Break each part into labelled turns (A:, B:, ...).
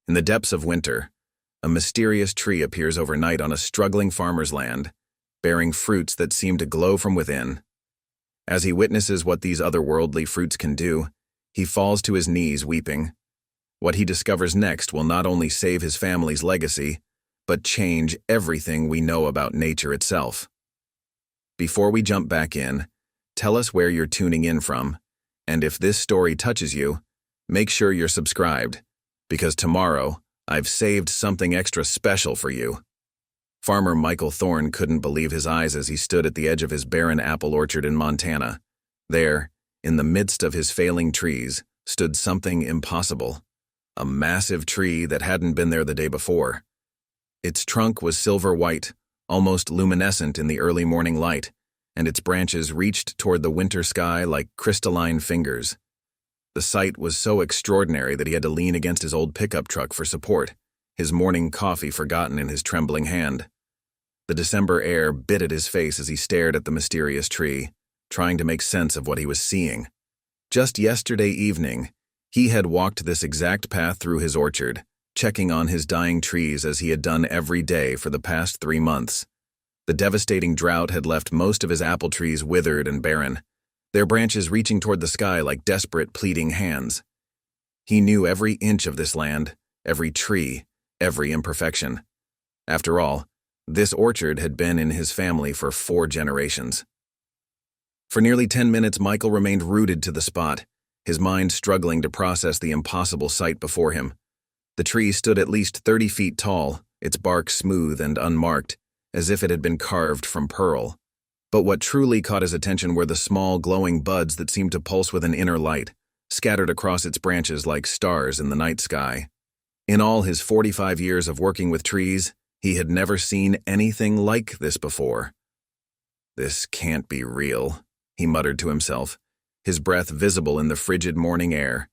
A: In the depths of winter, a mysterious tree appears overnight on a struggling farmer's land, bearing fruits that seem to glow from within. As he witnesses what these otherworldly fruits can do, he falls to his knees weeping. What he discovers next will not only save his family's legacy, but change everything we know about nature itself. Before we jump back in, tell us where you're tuning in from, and if this story touches you, make sure you're subscribed, because tomorrow, I've saved something extra special for you. Farmer Michael Thorne couldn't believe his eyes as he stood at the edge of his barren apple orchard in Montana. There, in the midst of his failing trees, stood something impossible. A massive tree that hadn't been there the day before. Its trunk was silver white, almost luminescent in the early morning light, and its branches reached toward the winter sky like crystalline fingers. The sight was so extraordinary that he had to lean against his old pickup truck for support, his morning coffee forgotten in his trembling hand. The December air bit at his face as he stared at the mysterious tree, trying to make sense of what he was seeing. Just yesterday evening, he had walked this exact path through his orchard, checking on his dying trees as he had done every day for the past 3 months. The devastating drought had left most of his apple trees withered and barren, their branches reaching toward the sky like desperate, pleading hands. He knew every inch of this land, every tree, every imperfection. After all, this orchard had been in his family for 4 generations. For nearly 10 minutes, Michael remained rooted to the spot, his mind struggling to process the impossible sight before him. The tree stood at least 30 feet tall, its bark smooth and unmarked, as if it had been carved from pearl. But what truly caught his attention were the small, glowing buds that seemed to pulse with an inner light, scattered across its branches like stars in the night sky. In all his 45 years of working with trees, he had never seen anything like this before. "This can't be real," he muttered to himself, his breath visible in the frigid morning air.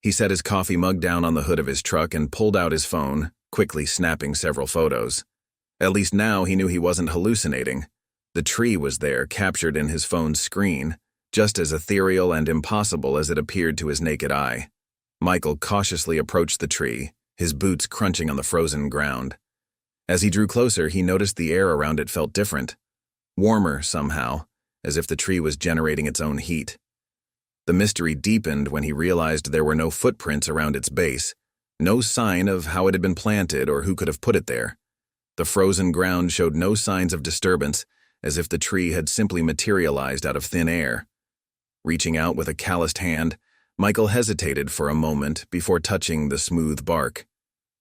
A: He set his coffee mug down on the hood of his truck and pulled out his phone, quickly snapping several photos. At least now he knew he wasn't hallucinating. The tree was there, captured in his phone's screen, just as ethereal and impossible as it appeared to his naked eye. Michael cautiously approached the tree, his boots crunching on the frozen ground. As he drew closer, he noticed the air around it felt different, warmer somehow, as if the tree was generating its own heat. The mystery deepened when he realized there were no footprints around its base, no sign of how it had been planted or who could have put it there. The frozen ground showed no signs of disturbance, as if the tree had simply materialized out of thin air. Reaching out with a calloused hand, Michael hesitated for a moment before touching the smooth bark.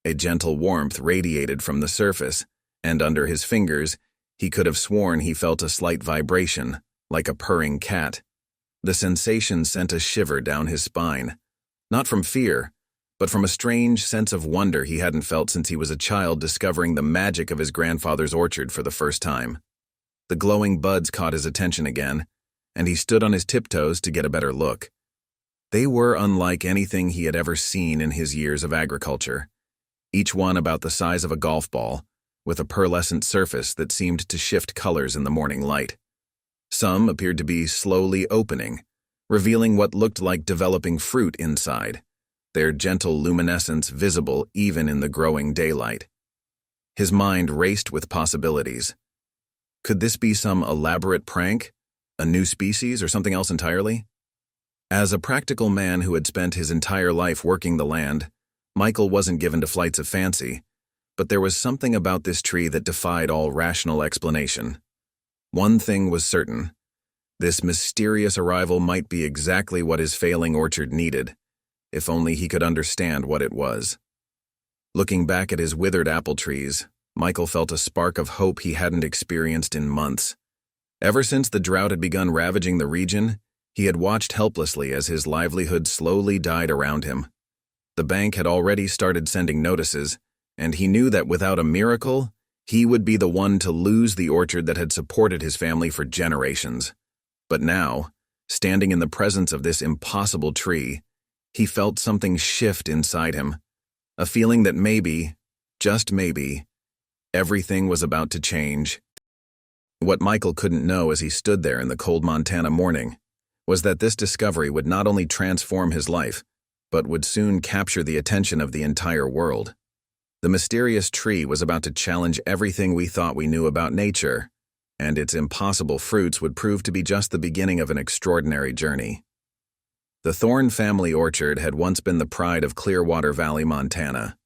A: A gentle warmth radiated from the surface, and under his fingers, he could have sworn he felt a slight vibration, like a purring cat. The sensation sent a shiver down his spine, not from fear, but from a strange sense of wonder he hadn't felt since he was a child discovering the magic of his grandfather's orchard for the first time. The glowing buds caught his attention again, and he stood on his tiptoes to get a better look. They were unlike anything he had ever seen in his years of agriculture, each one about the size of a golf ball, with a pearlescent surface that seemed to shift colors in the morning light. Some appeared to be slowly opening, revealing what looked like developing fruit inside, their gentle luminescence visible even in the growing daylight. His mind raced with possibilities. Could this be some elaborate prank, a new species, or something else entirely? As a practical man who had spent his entire life working the land, Michael wasn't given to flights of fancy, but there was something about this tree that defied all rational explanation. One thing was certain. This mysterious arrival might be exactly what his failing orchard needed, if only he could understand what it was. Looking back at his withered apple trees, Michael felt a spark of hope he hadn't experienced in months. Ever since the drought had begun ravaging the region, he had watched helplessly as his livelihood slowly died around him. The bank had already started sending notices, and he knew that without a miracle, he would be the one to lose the orchard that had supported his family for generations. But now, standing in the presence of this impossible tree, he felt something shift inside him, a feeling that maybe, just maybe, everything was about to change. What Michael couldn't know as he stood there in the cold Montana morning was that this discovery would not only transform his life, but would soon capture the attention of the entire world. The mysterious tree was about to challenge everything we thought we knew about nature, and its impossible fruits would prove to be just the beginning of an extraordinary journey. The Thorne family orchard had once been the pride of Clearwater Valley, Montana.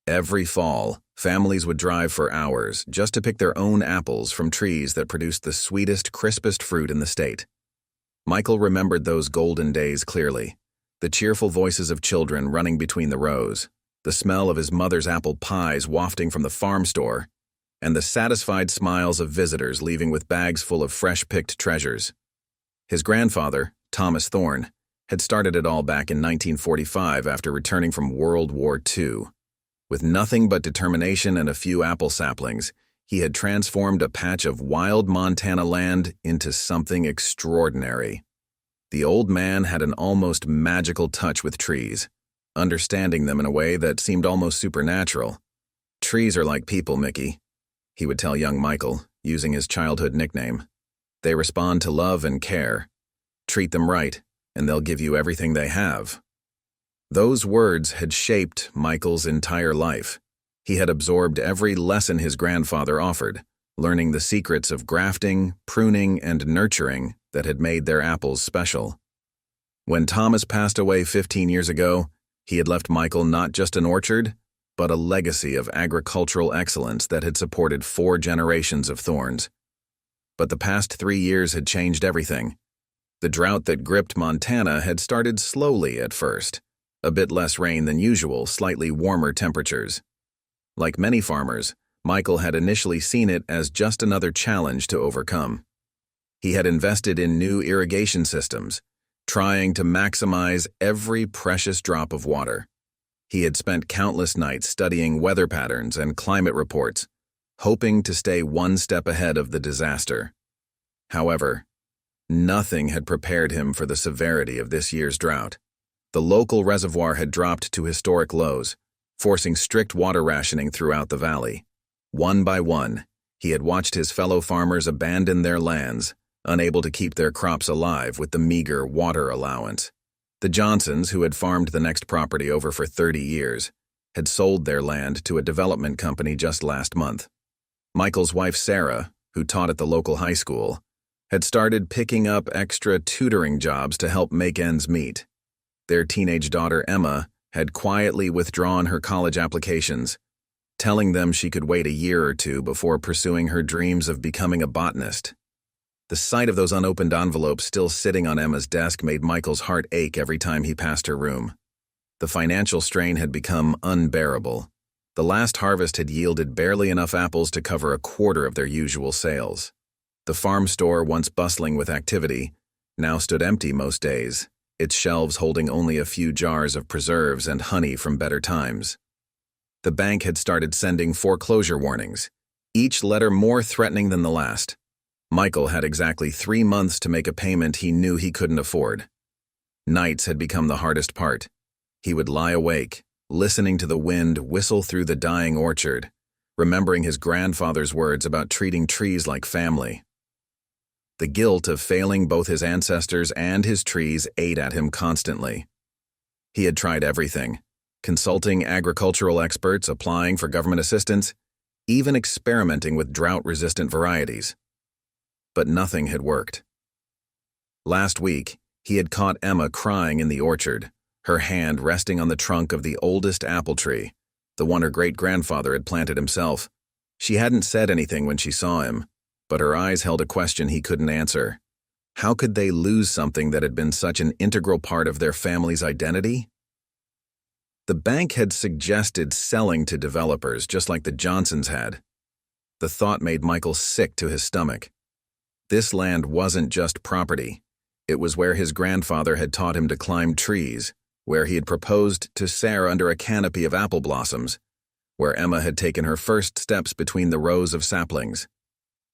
A: Every fall, families would drive for hours just to pick their own apples from trees that produced the sweetest, crispest fruit in the state. Michael remembered those golden days clearly, the cheerful voices of children running between the rows, the smell of his mother's apple pies wafting from the farm store, and the satisfied smiles of visitors leaving with bags full of fresh-picked treasures. His grandfather, Thomas Thorne, had started it all back in 1945 after returning from World War II. With nothing but determination and a few apple saplings, he had transformed a patch of wild Montana land into something extraordinary. The old man had an almost magical touch with trees, understanding them in a way that seemed almost supernatural. "Trees are like people, Mickey," he would tell young Michael, using his childhood nickname. "They respond to love and care. Treat them right, and they'll give you everything they have." Those words had shaped Michael's entire life. He had absorbed every lesson his grandfather offered, learning the secrets of grafting, pruning, and nurturing that had made their apples special. When Thomas passed away 15 years ago, he had left Michael not just an orchard, but a legacy of agricultural excellence that had supported 4 generations of Thornes. But the past 3 years had changed everything. The drought that gripped Montana had started slowly at first, a bit less rain than usual, slightly warmer temperatures. Like many farmers, Michael had initially seen it as just another challenge to overcome. He had invested in new irrigation systems, trying to maximize every precious drop of water. He had spent countless nights studying weather patterns and climate reports, hoping to stay one step ahead of the disaster. However, nothing had prepared him for the severity of this year's drought. The local reservoir had dropped to historic lows, forcing strict water rationing throughout the valley. One by one, he had watched his fellow farmers abandon their lands, unable to keep their crops alive with the meager water allowance. The Johnsons, who had farmed the next property over for 30 years, had sold their land to a development company just last month. Michael's wife, Sarah, who taught at the local high school, had started picking up extra tutoring jobs to help make ends meet. Their teenage daughter, Emma, had quietly withdrawn her college applications, telling them she could wait a year or two before pursuing her dreams of becoming a botanist. The sight of those unopened envelopes still sitting on Emma's desk made Michael's heart ache every time he passed her room. The financial strain had become unbearable. The last harvest had yielded barely enough apples to cover a quarter of their usual sales. The farm store, once bustling with activity, now stood empty most days, its shelves holding only a few jars of preserves and honey from better times. The bank had started sending foreclosure warnings, each letter more threatening than the last. Michael had exactly 3 months to make a payment he knew he couldn't afford. Nights had become the hardest part. He would lie awake, listening to the wind whistle through the dying orchard, remembering his grandfather's words about treating trees like family. The guilt of failing both his ancestors and his trees ate at him constantly. He had tried everything, consulting agricultural experts, applying for government assistance, even experimenting with drought-resistant varieties. But nothing had worked. Last week, he had caught Emma crying in the orchard, her hand resting on the trunk of the oldest apple tree, the one her great-grandfather had planted himself. She hadn't said anything when she saw him, but her eyes held a question he couldn't answer. How could they lose something that had been such an integral part of their family's identity? The bank had suggested selling to developers just like the Johnsons had. The thought made Michael sick to his stomach. This land wasn't just property. It was where his grandfather had taught him to climb trees, where he had proposed to Sarah under a canopy of apple blossoms, where Emma had taken her first steps between the rows of saplings.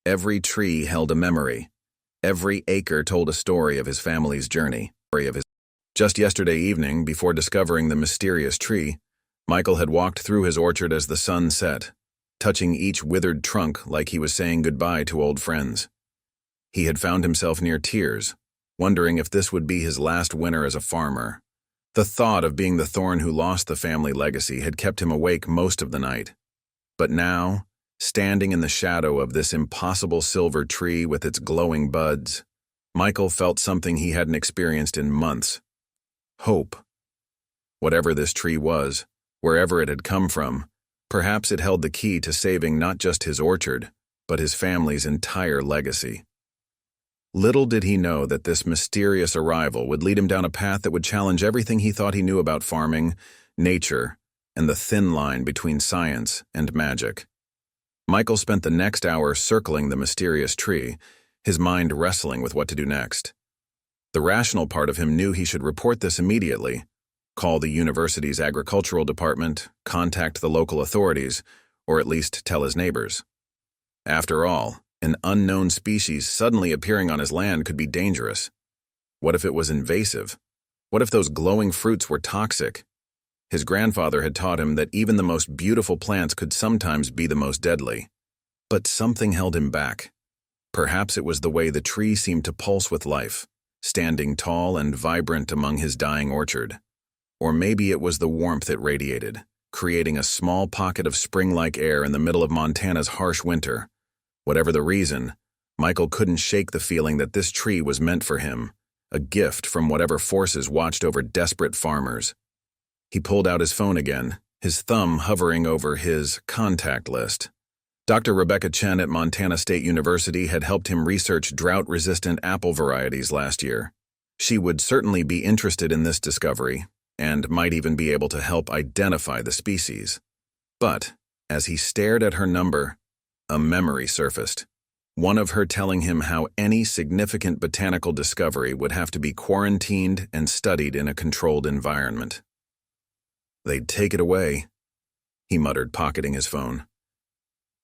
A: Every tree held a memory. Every acre told a story of his family's journey. Just yesterday evening, before discovering the mysterious tree, Michael had walked through his orchard as the sun set, touching each withered trunk like he was saying goodbye to old friends. He had found himself near tears, wondering if this would be his last winter as a farmer. The thought of being the Thorne who lost the family legacy had kept him awake most of the night. But now, standing in the shadow of this impossible silver tree with its glowing buds, Michael felt something he hadn't experienced in months. Hope. Whatever this tree was, wherever it had come from, perhaps it held the key to saving not just his orchard, but his family's entire legacy. Little did he know that this mysterious arrival would lead him down a path that would challenge everything he thought he knew about farming, nature, and the thin line between science and magic. Michael spent the next hour circling the mysterious tree, his mind wrestling with what to do next. The rational part of him knew he should report this immediately, call the university's agricultural department, contact the local authorities, or at least tell his neighbors. After all, an unknown species suddenly appearing on his land could be dangerous. What if it was invasive? What if those glowing fruits were toxic? His grandfather had taught him that even the most beautiful plants could sometimes be the most deadly. But something held him back. Perhaps it was the way the tree seemed to pulse with life, standing tall and vibrant among his dying orchard. Or maybe it was the warmth it radiated, creating a small pocket of spring-like air in the middle of Montana's harsh winter. Whatever the reason, Michael couldn't shake the feeling that this tree was meant for him, a gift from whatever forces watched over desperate farmers. He pulled out his phone again, his thumb hovering over his contact list. Dr. Rebecca Chen at Montana State University had helped him research drought-resistant apple varieties last year. She would certainly be interested in this discovery, and might even be able to help identify the species. But, as he stared at her number, a memory surfaced. One of her telling him how any significant botanical discovery would have to be quarantined and studied in a controlled environment. They'd take it away, he muttered, pocketing his phone.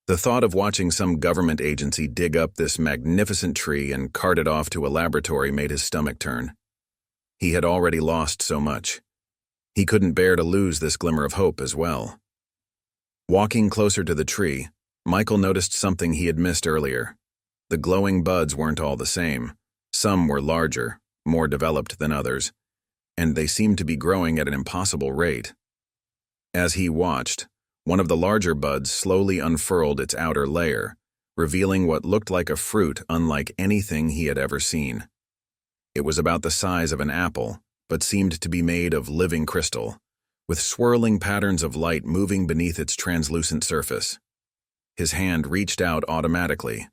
A: The thought of watching some government agency dig up this magnificent tree and cart it off to a laboratory made his stomach turn. He had already lost so much. He couldn't bear to lose this glimmer of hope as well. Walking closer to the tree, Michael noticed something he had missed earlier. The glowing buds weren't all the same. Some were larger, more developed than others, and they seemed to be growing at an impossible rate. As he watched, one of the larger buds slowly unfurled its outer layer, revealing what looked like a fruit unlike anything he had ever seen. It was about the size of an apple, but seemed to be made of living crystal, with swirling patterns of light moving beneath its translucent surface. His hand reached out automatically,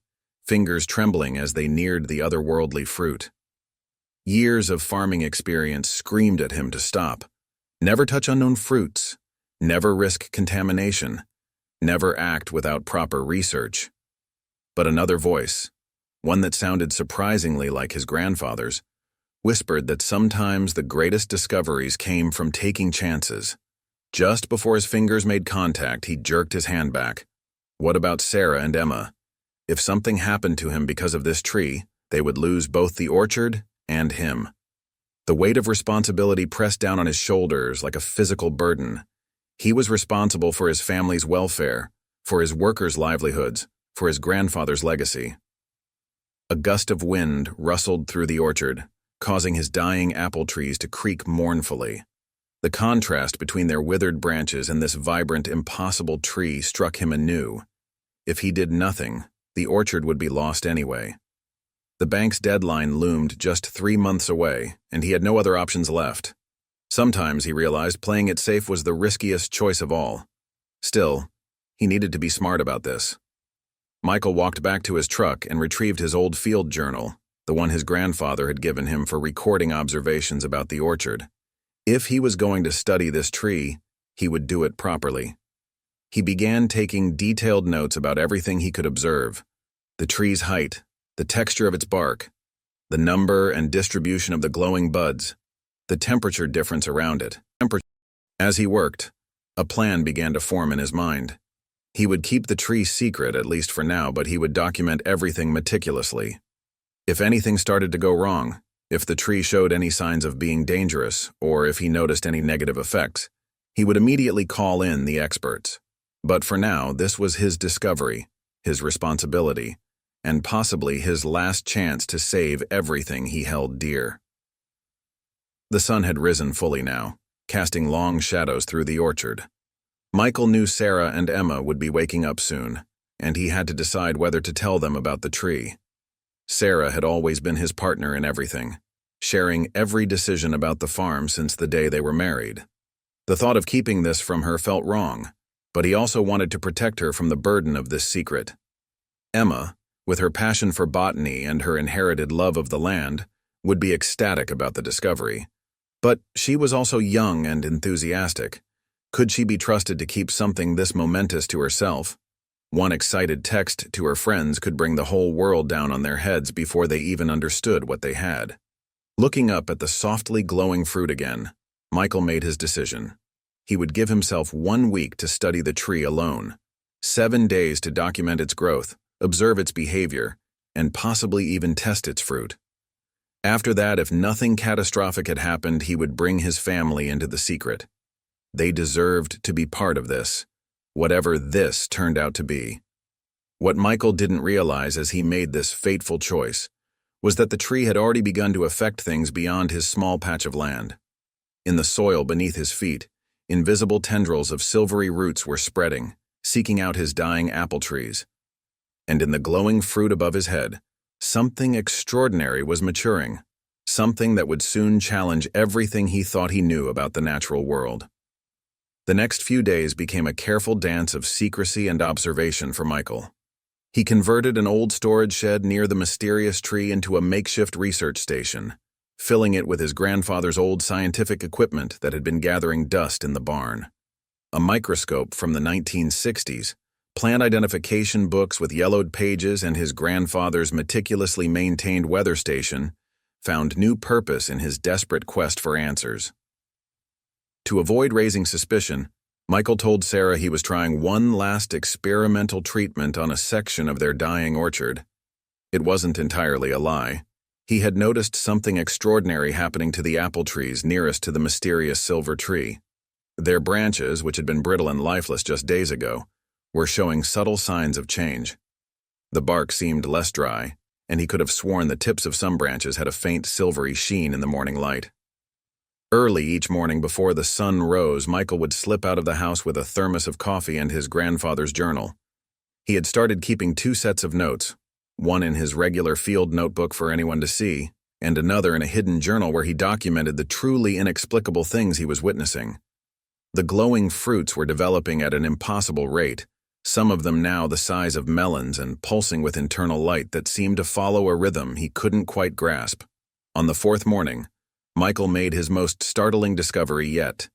A: fingers trembling as they neared the otherworldly fruit. Years of farming experience screamed at him to stop. Never touch unknown fruits. Never risk contamination. Never act without proper research. But another voice, one that sounded surprisingly like his grandfather's, whispered that sometimes the greatest discoveries came from taking chances. Just before his fingers made contact, he jerked his hand back. What about Sarah and Emma? If something happened to him because of this tree, they would lose both the orchard and him. The weight of responsibility pressed down on his shoulders like a physical burden. He was responsible for his family's welfare, for his workers' livelihoods, for his grandfather's legacy. A gust of wind rustled through the orchard, causing his dying apple trees to creak mournfully. The contrast between their withered branches and this vibrant, impossible tree struck him anew. If he did nothing, the orchard would be lost anyway. The bank's deadline loomed just 3 months away, and he had no other options left. Sometimes, he realized, playing it safe was the riskiest choice of all. Still, he needed to be smart about this. Michael walked back to his truck and retrieved his old field journal, the one his grandfather had given him for recording observations about the orchard. If he was going to study this tree, he would do it properly. He began taking detailed notes about everything he could observe: the tree's height, the texture of its bark, the number and distribution of the glowing buds, the temperature difference around it. As he worked, a plan began to form in his mind. He would keep the tree secret, at least for now, but he would document everything meticulously. If anything started to go wrong, if the tree showed any signs of being dangerous, or if he noticed any negative effects, he would immediately call in the experts. But for now, this was his discovery, his responsibility, and possibly his last chance to save everything he held dear. The sun had risen fully now, casting long shadows through the orchard. Michael knew Sarah and Emma would be waking up soon, and he had to decide whether to tell them about the tree. Sarah had always been his partner in everything, sharing every decision about the farm since the day they were married. The thought of keeping this from her felt wrong, but he also wanted to protect her from the burden of this secret. Emma, with her passion for botany and her inherited love of the land, would be ecstatic about the discovery. But she was also young and enthusiastic. Could she be trusted to keep something this momentous to herself? One excited text to her friends could bring the whole world down on their heads before they even understood what they had. Looking up at the softly glowing fruit again, Michael made his decision. He would give himself 1 week to study the tree alone, 7 days to document its growth, observe its behavior, and possibly even test its fruit. After that, if nothing catastrophic had happened, he would bring his family into the secret. They deserved to be part of this, whatever this turned out to be. What Michael didn't realize as he made this fateful choice was that the tree had already begun to affect things beyond his small patch of land. In the soil beneath his feet, invisible tendrils of silvery roots were spreading, seeking out his dying apple trees. And in the glowing fruit above his head, something extraordinary was maturing, something that would soon challenge everything he thought he knew about the natural world. The next few days became a careful dance of secrecy and observation for Michael. He converted an old storage shed near the mysterious tree into a makeshift research station, filling it with his grandfather's old scientific equipment that had been gathering dust in the barn. A microscope from the 1960s, plant identification books with yellowed pages, and his grandfather's meticulously maintained weather station found new purpose in his desperate quest for answers. To avoid raising suspicion, Michael told Sarah he was trying one last experimental treatment on a section of their dying orchard. It wasn't entirely a lie. He had noticed something extraordinary happening to the apple trees nearest to the mysterious silver tree. Their branches, which had been brittle and lifeless just days ago, were showing subtle signs of change. The bark seemed less dry, and he could have sworn the tips of some branches had a faint silvery sheen in the morning light. Early each morning before the sun rose, Michael would slip out of the house with a thermos of coffee and his grandfather's journal. He had started keeping 2 sets of notes, one in his regular field notebook for anyone to see, and another in a hidden journal where he documented the truly inexplicable things he was witnessing. The glowing fruits were developing at an impossible rate, some of them now the size of melons and pulsing with internal light that seemed to follow a rhythm he couldn't quite grasp. On the 4th morning, Michael made his most startling discovery yet.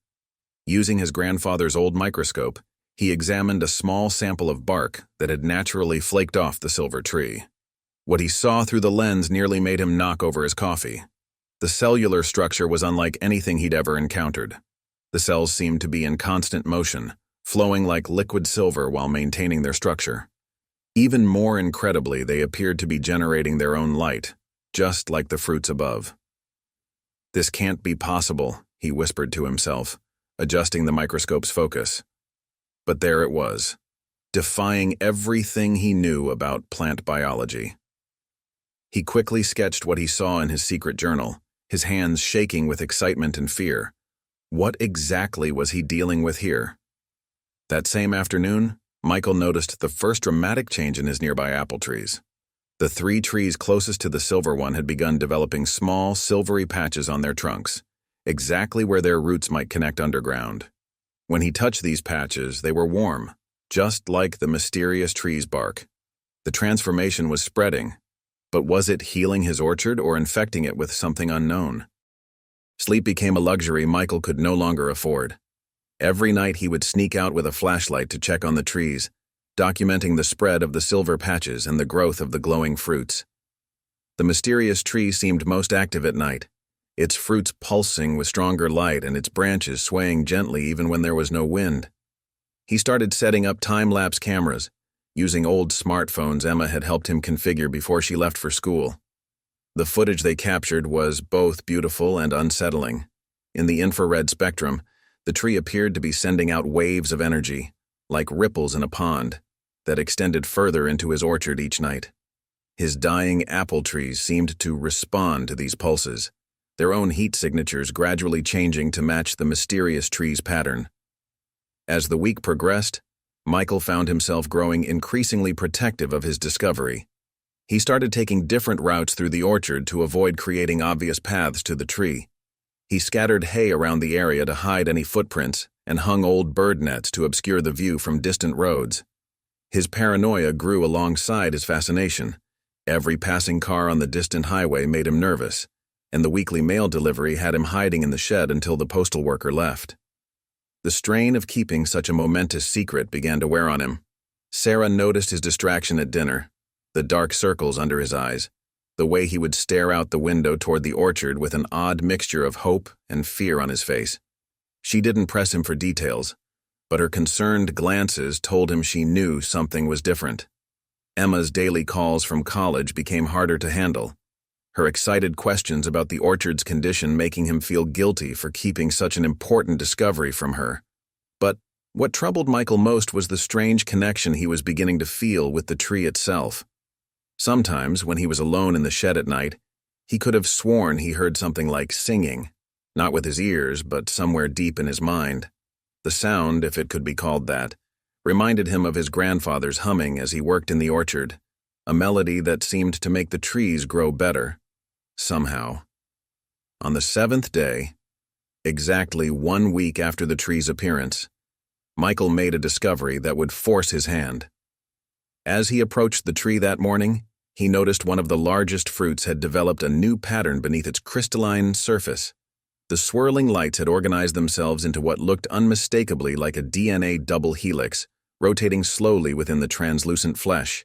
A: Using his grandfather's old microscope, he examined a small sample of bark that had naturally flaked off the silver tree. What he saw through the lens nearly made him knock over his coffee. The cellular structure was unlike anything he'd ever encountered. The cells seemed to be in constant motion, flowing like liquid silver while maintaining their structure. Even more incredibly, they appeared to be generating their own light, just like the fruits above. "This can't be possible," he whispered to himself, adjusting the microscope's focus. But there it was, defying everything he knew about plant biology. He quickly sketched what he saw in his secret journal, his hands shaking with excitement and fear. What exactly was he dealing with here? That same afternoon, Michael noticed the first dramatic change in his nearby apple trees. The 3 trees closest to the silver one had begun developing small, silvery patches on their trunks, exactly where their roots might connect underground. When he touched these patches, they were warm, just like the mysterious tree's bark. The transformation was spreading, but was it healing his orchard or infecting it with something unknown? Sleep became a luxury Michael could no longer afford. Every night he would sneak out with a flashlight to check on the trees, documenting the spread of the silver patches and the growth of the glowing fruits. The mysterious tree seemed most active at night, its fruits pulsing with stronger light and its branches swaying gently even when there was no wind. He started setting up time-lapse cameras, using old smartphones Emma had helped him configure before she left for school. The footage they captured was both beautiful and unsettling. In the infrared spectrum, the tree appeared to be sending out waves of energy, like ripples in a pond, that extended further into his orchard each night. His dying apple trees seemed to respond to these pulses, their own heat signatures gradually changing to match the mysterious tree's pattern. As the week progressed, Michael found himself growing increasingly protective of his discovery. He started taking different routes through the orchard to avoid creating obvious paths to the tree. He scattered hay around the area to hide any footprints and hung old bird nets to obscure the view from distant roads. His paranoia grew alongside his fascination. Every passing car on the distant highway made him nervous, and the weekly mail delivery had him hiding in the shed until the postal worker left. The strain of keeping such a momentous secret began to wear on him. Sarah noticed his distraction at dinner, the dark circles under his eyes, the way he would stare out the window toward the orchard with an odd mixture of hope and fear on his face. She didn't press him for details, but her concerned glances told him she knew something was different. Emma's daily calls from college became harder to handle, her excited questions about the orchard's condition making him feel guilty for keeping such an important discovery from her. But what troubled Michael most was the strange connection he was beginning to feel with the tree itself. Sometimes, when he was alone in the shed at night, he could have sworn he heard something like singing, not with his ears, but somewhere deep in his mind. The sound, if it could be called that, reminded him of his grandfather's humming as he worked in the orchard, a melody that seemed to make the trees grow better. Somehow. On the 7th day, exactly 1 week after the tree's appearance, Michael made a discovery that would force his hand. As he approached the tree that morning, he noticed one of the largest fruits had developed a new pattern beneath its crystalline surface. The swirling lights had organized themselves into what looked unmistakably like a DNA double helix, rotating slowly within the translucent flesh.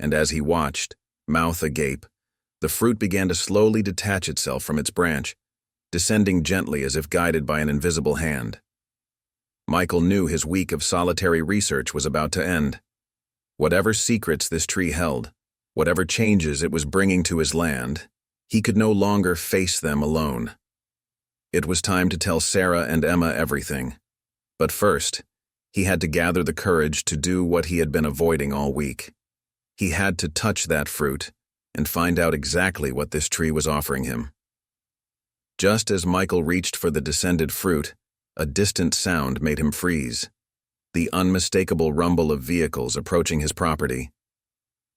A: And as he watched, mouth agape, the fruit began to slowly detach itself from its branch, descending gently as if guided by an invisible hand. Michael knew his week of solitary research was about to end. Whatever secrets this tree held, whatever changes it was bringing to his land, he could no longer face them alone. It was time to tell Sarah and Emma everything. But first, he had to gather the courage to do what he had been avoiding all week. He had to touch that fruit and find out exactly what this tree was offering him. Just as Michael reached for the descended fruit, a distant sound made him freeze. The unmistakable rumble of vehicles approaching his property.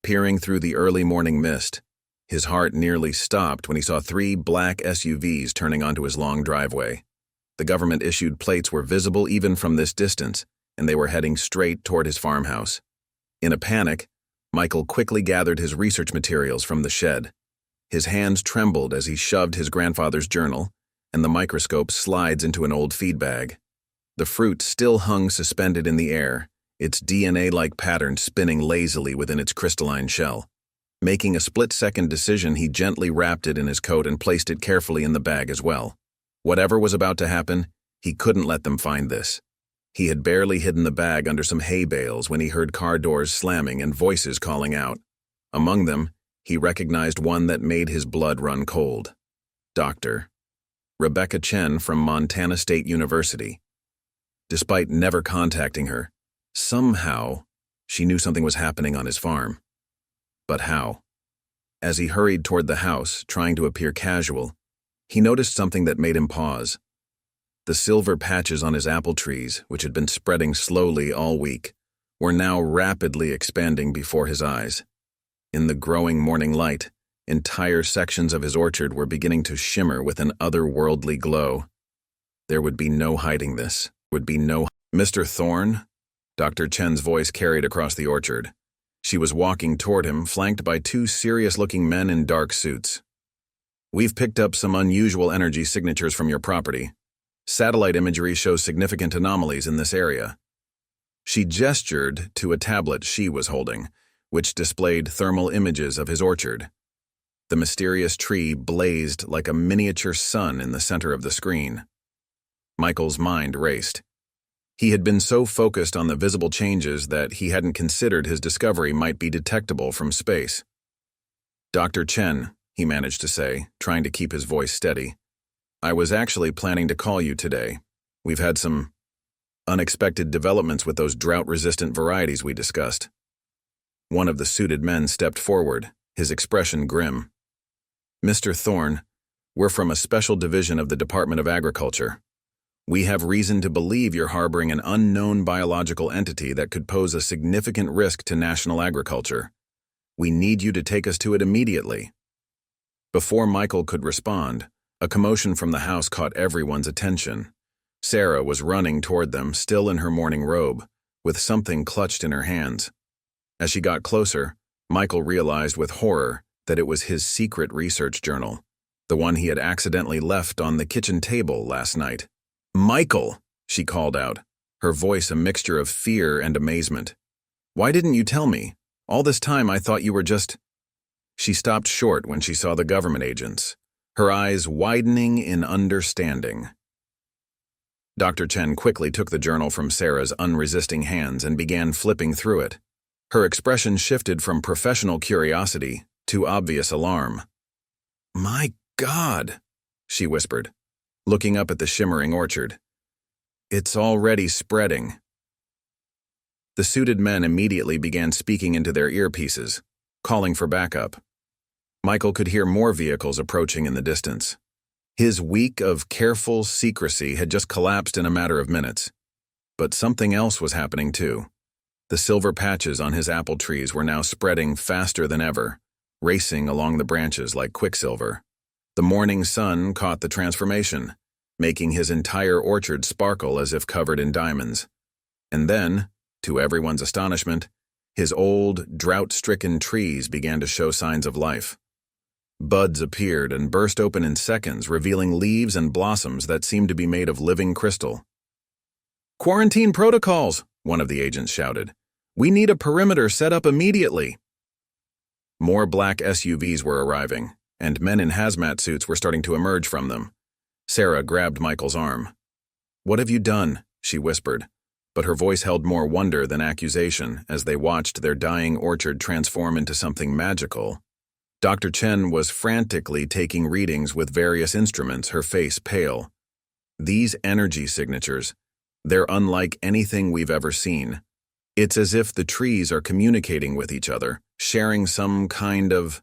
A: Peering through the early morning mist, his heart nearly stopped when he saw 3 black SUVs turning onto his long driveway. The government-issued plates were visible even from this distance, and they were heading straight toward his farmhouse. In a panic, Michael quickly gathered his research materials from the shed. His hands trembled as he shoved his grandfather's journal and the microscope slides into an old feed bag. The fruit still hung suspended in the air, its DNA-like pattern spinning lazily within its crystalline shell. Making a split-second decision, he gently wrapped it in his coat and placed it carefully in the bag as well. Whatever was about to happen, he couldn't let them find this. He had barely hidden the bag under some hay bales when he heard car doors slamming and voices calling out. Among them, he recognized one that made his blood run cold. Dr. Rebecca Chen from Montana State University. Despite never contacting her, somehow, she knew something was happening on his farm. But how? As he hurried toward the house, trying to appear casual, he noticed something that made him pause. The silver patches on his apple trees, which had been spreading slowly all week, were now rapidly expanding before his eyes. In the growing morning light, entire sections of his orchard were beginning to shimmer with an otherworldly glow. There would be no hiding this. Mr. Thorne? Dr. Chen's voice carried across the orchard. She was walking toward him, flanked by 2 serious-looking men in dark suits. We've picked up some unusual energy signatures from your property. Satellite imagery shows significant anomalies in this area. She gestured to a tablet she was holding, which displayed thermal images of his orchard. The mysterious tree blazed like a miniature sun in the center of the screen. Michael's mind raced. He had been so focused on the visible changes that he hadn't considered his discovery might be detectable from space. Dr. Chen, he managed to say, trying to keep his voice steady. I was actually planning to call you today. We've had some unexpected developments with those drought-resistant varieties we discussed. One of the suited men stepped forward, his expression grim. Mr. Thorne, We're from a special division of the Department of Agriculture. We have reason to believe you're harboring an unknown biological entity that could pose a significant risk to national agriculture. We need you to take us to it immediately." Before Michael could respond, a commotion from the house caught everyone's attention. Sarah was running toward them, still in her morning robe, with something clutched in her hands. As she got closer, Michael realized with horror that it was his secret research journal, the one he had accidentally left on the kitchen table last night. "Michael!" she called out, her voice a mixture of fear and amazement. "Why didn't you tell me? All this time I thought you were just—" She stopped short when she saw the government agents, her eyes widening in understanding. Dr. Chen quickly took the journal from Sarah's unresisting hands and began flipping through it. Her expression shifted from professional curiosity to obvious alarm. "My God," she whispered, looking up at the shimmering orchard. "It's already spreading." The suited men immediately began speaking into their earpieces, calling for backup. Michael could hear more vehicles approaching in the distance. His week of careful secrecy had just collapsed in a matter of minutes. But something else was happening too. The silver patches on his apple trees were now spreading faster than ever, racing along the branches like quicksilver. The morning sun caught the transformation, making his entire orchard sparkle as if covered in diamonds. And then, to everyone's astonishment, his old, drought-stricken trees began to show signs of life. Buds appeared and burst open in seconds, revealing leaves and blossoms that seemed to be made of living crystal. "Quarantine protocols!" one of the agents shouted. "We need a perimeter set up immediately." More black SUVs were arriving, and men in hazmat suits were starting to emerge from them. Sarah grabbed Michael's arm. "What have you done?" she whispered, but her voice held more wonder than accusation as they watched their dying orchard transform into something magical. Dr. Chen was frantically taking readings with various instruments, her face pale. "These energy signatures, they're unlike anything we've ever seen. It's as if the trees are communicating with each other, sharing some kind of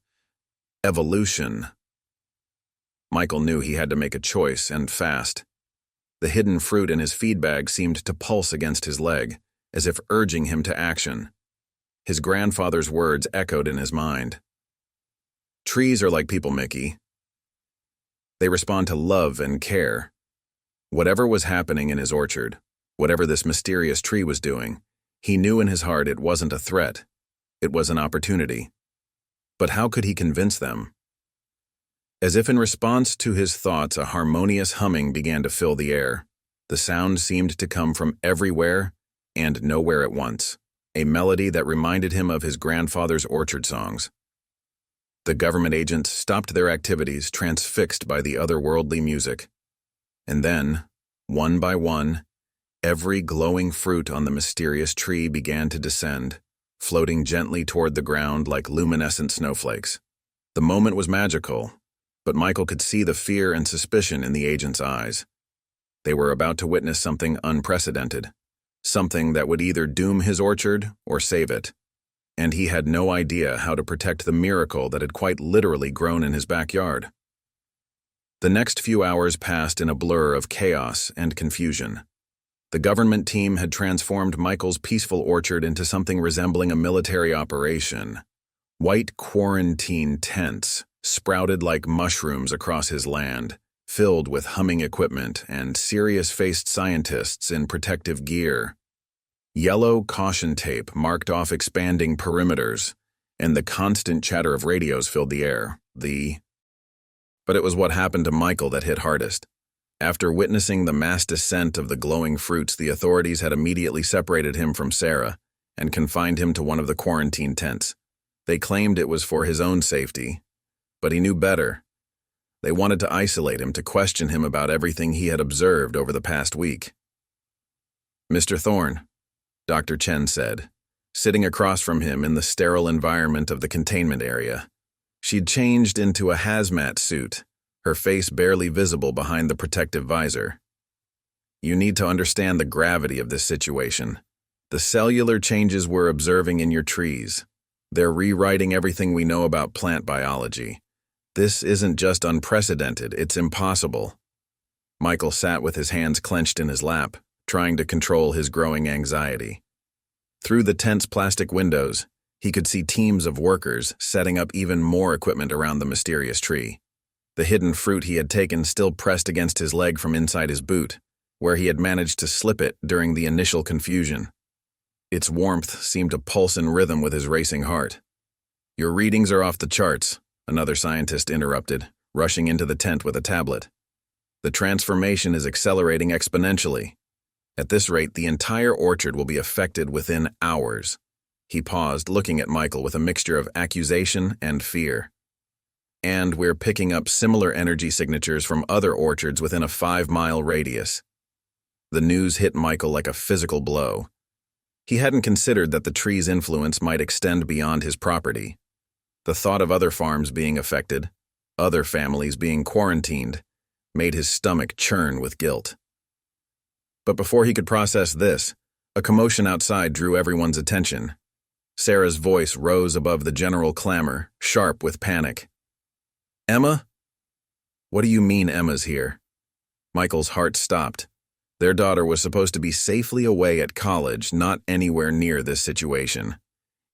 A: evolution." Michael knew he had to make a choice, and fast. The hidden fruit in his feed bag seemed to pulse against his leg, as if urging him to action. His grandfather's words echoed in his mind. "Trees are like people, Mickey. They respond to love and care." Whatever was happening in his orchard, whatever this mysterious tree was doing, he knew in his heart it wasn't a threat. It was an opportunity. But how could he convince them? As if in response to his thoughts, a harmonious humming began to fill the air. The sound seemed to come from everywhere and nowhere at once, a melody that reminded him of his grandfather's orchard songs. The government agents stopped their activities, transfixed by the otherworldly music. And then, one by one, every glowing fruit on the mysterious tree began to descend, floating gently toward the ground like luminescent snowflakes. The moment was magical, but Michael could see the fear and suspicion in the agents' eyes. They were about to witness something unprecedented, something that would either doom his orchard or save it. And he had no idea how to protect the miracle that had quite literally grown in his backyard. The next few hours passed in a blur of chaos and confusion. The government team had transformed Michael's peaceful orchard into something resembling a military operation. White quarantine tents sprouted like mushrooms across his land, filled with humming equipment and serious-faced scientists in protective gear. Yellow caution tape marked off expanding perimeters, and the constant chatter of radios filled the air. But it was what happened to Michael that hit hardest. After witnessing the mass descent of the glowing fruits, the authorities had immediately separated him from Sarah and confined him to one of the quarantine tents. They claimed it was for his own safety, but he knew better. They wanted to isolate him, to question him about everything he had observed over the past week. "Mr. Thorne," Dr. Chen said, sitting across from him in the sterile environment of the containment area. She'd changed into a hazmat suit, her face barely visible behind the protective visor. "You need to understand the gravity of this situation. The cellular changes we're observing in your trees. They're rewriting everything we know about plant biology. This isn't just unprecedented, it's impossible. Michael sat with his hands clenched in his lap, trying to control his growing anxiety. Through the tent's plastic windows, he could see teams of workers setting up even more equipment around the mysterious tree. The hidden fruit he had taken still pressed against his leg from inside his boot, where he had managed to slip it during the initial confusion. Its warmth seemed to pulse in rhythm with his racing heart. "Your readings are off the charts," another scientist interrupted, rushing into the tent with a tablet. "The transformation is accelerating exponentially. At this rate, the entire orchard will be affected within hours." He paused, looking at Michael with a mixture of accusation and fear. "And we're picking up similar energy signatures from other orchards within a 5-mile radius." The news hit Michael like a physical blow. He hadn't considered that the tree's influence might extend beyond his property. The thought of other farms being affected, other families being quarantined, made his stomach churn with guilt. But before he could process this, a commotion outside drew everyone's attention. Sarah's voice rose above the general clamor, sharp with panic. "Emma? What do you mean Emma's here?" Michael's heart stopped. Their daughter was supposed to be safely away at college, not anywhere near this situation.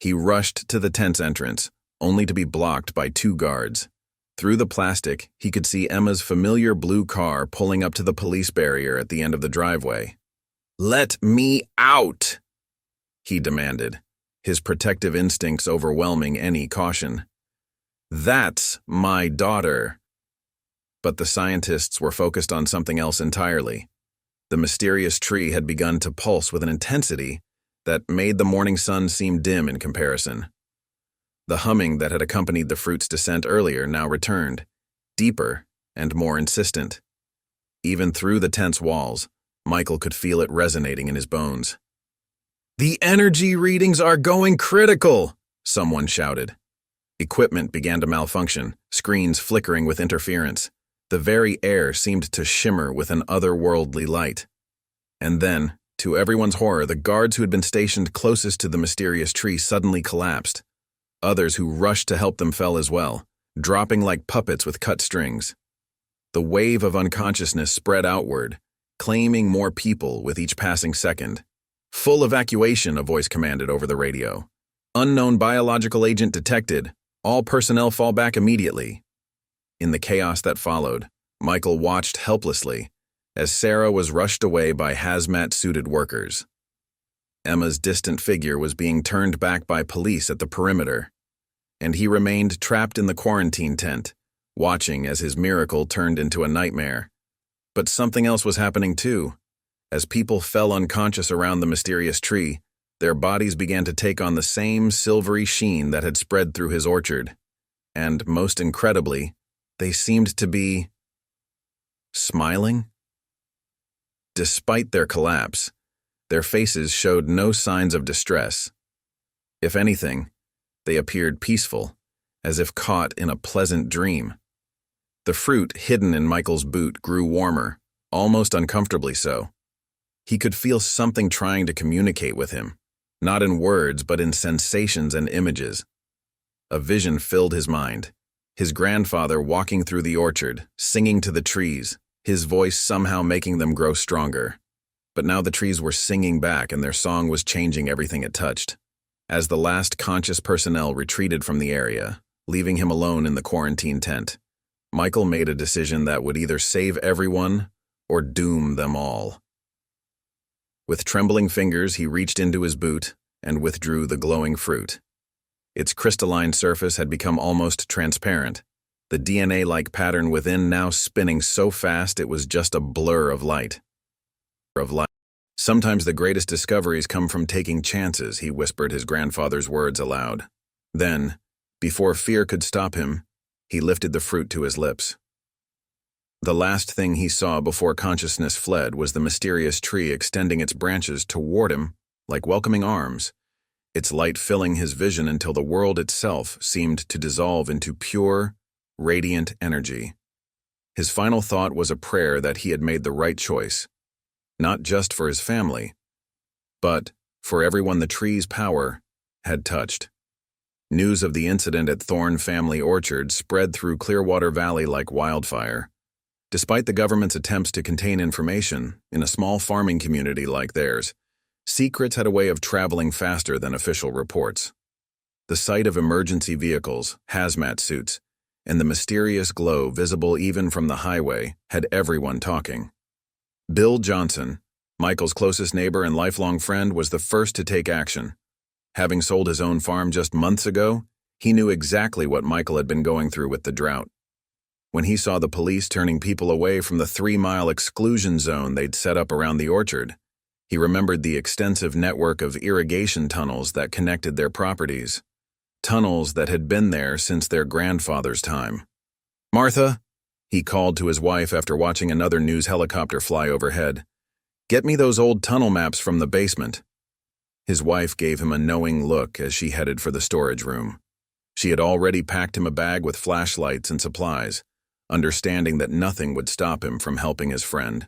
A: He rushed to the tent's entrance, only to be blocked by 2 guards. Through the plastic, he could see Emma's familiar blue car pulling up to the police barrier at the end of the driveway. "Let me out!" he demanded, his protective instincts overwhelming any caution. "That's my daughter." But the scientists were focused on something else entirely. The mysterious tree had begun to pulse with an intensity that made the morning sun seem dim in comparison. The humming that had accompanied the fruit's descent earlier now returned, deeper and more insistent. Even through the tense walls, Michael could feel it resonating in his bones. "The energy readings are going critical!" someone shouted. Equipment began to malfunction, screens flickering with interference. The very air seemed to shimmer with an otherworldly light. And then, to everyone's horror, the guards who had been stationed closest to the mysterious tree suddenly collapsed. Others who rushed to help them fell as well, dropping like puppets with cut strings. The wave of unconsciousness spread outward, claiming more people with each passing second. "Full evacuation," a voice commanded over the radio. "Unknown biological agent detected. All personnel fall back immediately." In the chaos that followed, Michael watched helplessly as Sarah was rushed away by hazmat-suited workers. Emma's distant figure was being turned back by police at the perimeter, and he remained trapped in the quarantine tent, watching as his miracle turned into a nightmare. But something else was happening too. As people fell unconscious around the mysterious tree, their bodies began to take on the same silvery sheen that had spread through his orchard. And, most incredibly, they seemed to be smiling. Despite their collapse, their faces showed no signs of distress. If anything, they appeared peaceful, as if caught in a pleasant dream. The fruit hidden in Michael's boot grew warmer, almost uncomfortably so. He could feel something trying to communicate with him, not in words but in sensations and images. A vision filled his mind. His grandfather walking through the orchard, singing to the trees, his voice somehow making them grow stronger. But now the trees were singing back and their song was changing everything it touched. As the last conscious personnel retreated from the area, leaving him alone in the quarantine tent, Michael made a decision that would either save everyone or doom them all. With trembling fingers, he reached into his boot and withdrew the glowing fruit. Its crystalline surface had become almost transparent, the DNA-like pattern within now spinning so fast it was just a blur of light. "Sometimes the greatest discoveries come from taking chances," he whispered his grandfather's words aloud. Then, before fear could stop him, he lifted the fruit to his lips. The last thing he saw before consciousness fled was the mysterious tree extending its branches toward him like welcoming arms, its light filling his vision until the world itself seemed to dissolve into pure, radiant energy. His final thought was a prayer that he had made the right choice, not just for his family, but for everyone the tree's power had touched. News of the incident at Thorne Family Orchard spread through Clearwater Valley like wildfire. Despite the government's attempts to contain information, in a small farming community like theirs, secrets had a way of traveling faster than official reports. The sight of emergency vehicles, hazmat suits, and the mysterious glow visible even from the highway had everyone talking. Bill Johnson, Michael's closest neighbor and lifelong friend, was the first to take action. Having sold his own farm just months ago, he knew exactly what Michael had been going through with the drought. When he saw the police turning people away from the 3-mile exclusion zone they'd set up around the orchard, he remembered the extensive network of irrigation tunnels that connected their properties. Tunnels that had been there since their grandfather's time. "Martha," he called to his wife after watching another news helicopter fly overhead, "get me those old tunnel maps from the basement." His wife gave him a knowing look as she headed for the storage room. She had already packed him a bag with flashlights and supplies, understanding that nothing would stop him from helping his friend.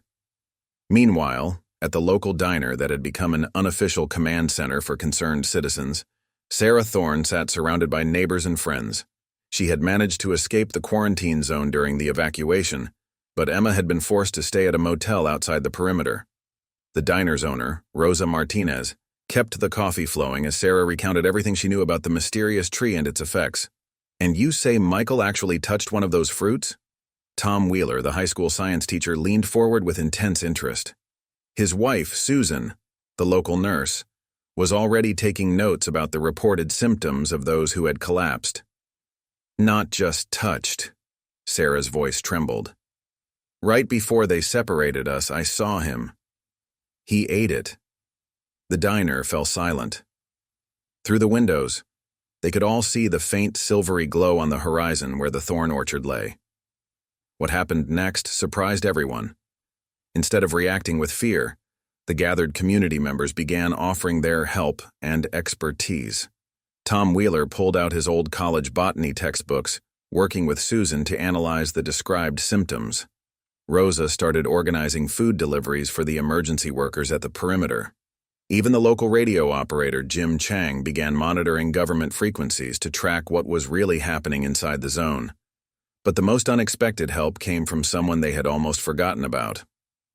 A: Meanwhile, at the local diner that had become an unofficial command center for concerned citizens, Sarah Thorne sat surrounded by neighbors and friends. She had managed to escape the quarantine zone during the evacuation, but Emma had been forced to stay at a motel outside the perimeter. The diner's owner, Rosa Martinez, kept the coffee flowing as Sarah recounted everything she knew about the mysterious tree and its effects. "And you say Michael actually touched one of those fruits?" Tom Wheeler, the high school science teacher, leaned forward with intense interest. His wife, Susan, the local nurse, was already taking notes about the reported symptoms of those who had collapsed. "Not just touched," Sarah's voice trembled. "Right before they separated us, I saw him. He ate it." The diner fell silent. Through the windows, they could all see the faint silvery glow on the horizon where the thorn orchard lay. What happened next surprised everyone. Instead of reacting with fear, the gathered community members began offering their help and expertise. Tom Wheeler pulled out his old college botany textbooks, working with Susan to analyze the described symptoms. Rosa started organizing food deliveries for the emergency workers at the perimeter. Even the local radio operator, Jim Chang, began monitoring government frequencies to track what was really happening inside the zone. But the most unexpected help came from someone they had almost forgotten about.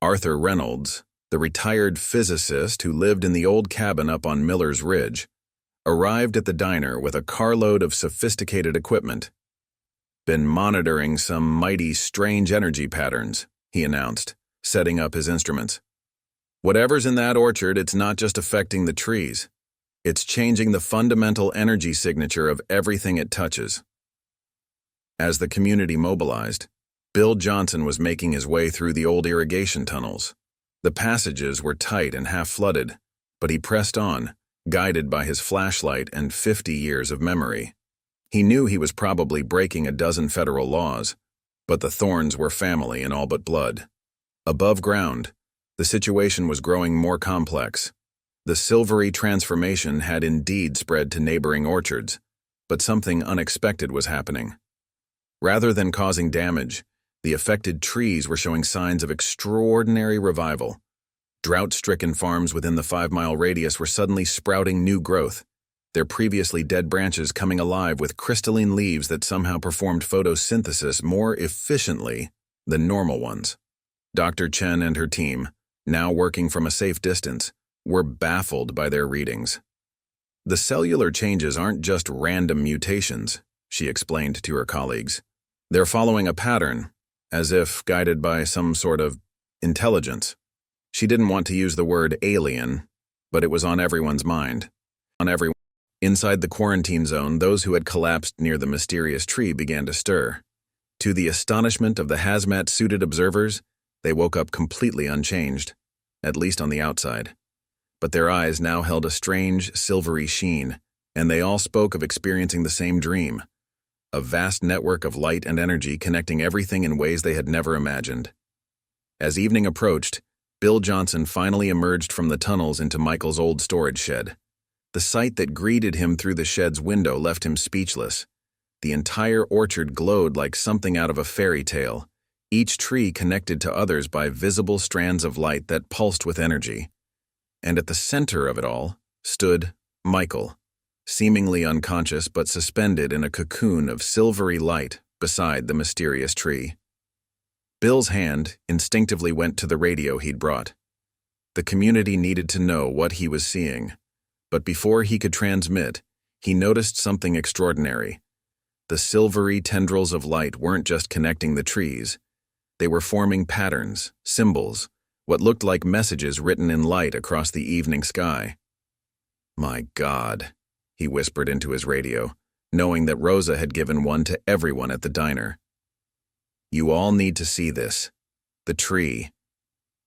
A: Arthur Reynolds, the retired physicist who lived in the old cabin up on Miller's Ridge, arrived at the diner with a carload of sophisticated equipment. "Been monitoring some mighty strange energy patterns," he announced, setting up his instruments. "Whatever's in that orchard, it's not just affecting the trees. It's changing the fundamental energy signature of everything it touches." As the community mobilized, Bill Johnson was making his way through the old irrigation tunnels. The passages were tight and half-flooded, but he pressed on, guided by his flashlight and 50 years of memory. He knew he was probably breaking a dozen federal laws, but the Thornes were family in all but blood. Above ground, the situation was growing more complex. The silvery transformation had indeed spread to neighboring orchards, but something unexpected was happening. Rather than causing damage, the affected trees were showing signs of extraordinary revival. Drought-stricken farms within the 5-mile radius were suddenly sprouting new growth, their previously dead branches coming alive with crystalline leaves that somehow performed photosynthesis more efficiently than normal ones. Dr. Chen and her team, now working from a safe distance, were baffled by their readings. "The cellular changes aren't just random mutations," she explained to her colleagues. "They're following a pattern, as if guided by some sort of intelligence." She didn't want to use the word alien, but it was on everyone's mind. Inside the quarantine zone, those who had collapsed near the mysterious tree began to stir. To the astonishment of the hazmat-suited observers, they woke up completely unchanged, at least on the outside. But their eyes now held a strange, silvery sheen, and they all spoke of experiencing the same dream, a vast network of light and energy connecting everything in ways they had never imagined. As evening approached, Bill Johnson finally emerged from the tunnels into Michael's old storage shed. The sight that greeted him through the shed's window left him speechless. The entire orchard glowed like something out of a fairy tale, each tree connected to others by visible strands of light that pulsed with energy. And at the center of it all stood Michael, seemingly unconscious but suspended in a cocoon of silvery light beside the mysterious tree. Bill's hand instinctively went to the radio he'd brought. The community needed to know what he was seeing, but before he could transmit, he noticed something extraordinary. The silvery tendrils of light weren't just connecting the trees. They were forming patterns, symbols, what looked like messages written in light across the evening sky. "My God," he whispered into his radio, knowing that Rosa had given one to everyone at the diner. "You all need to see this. The tree.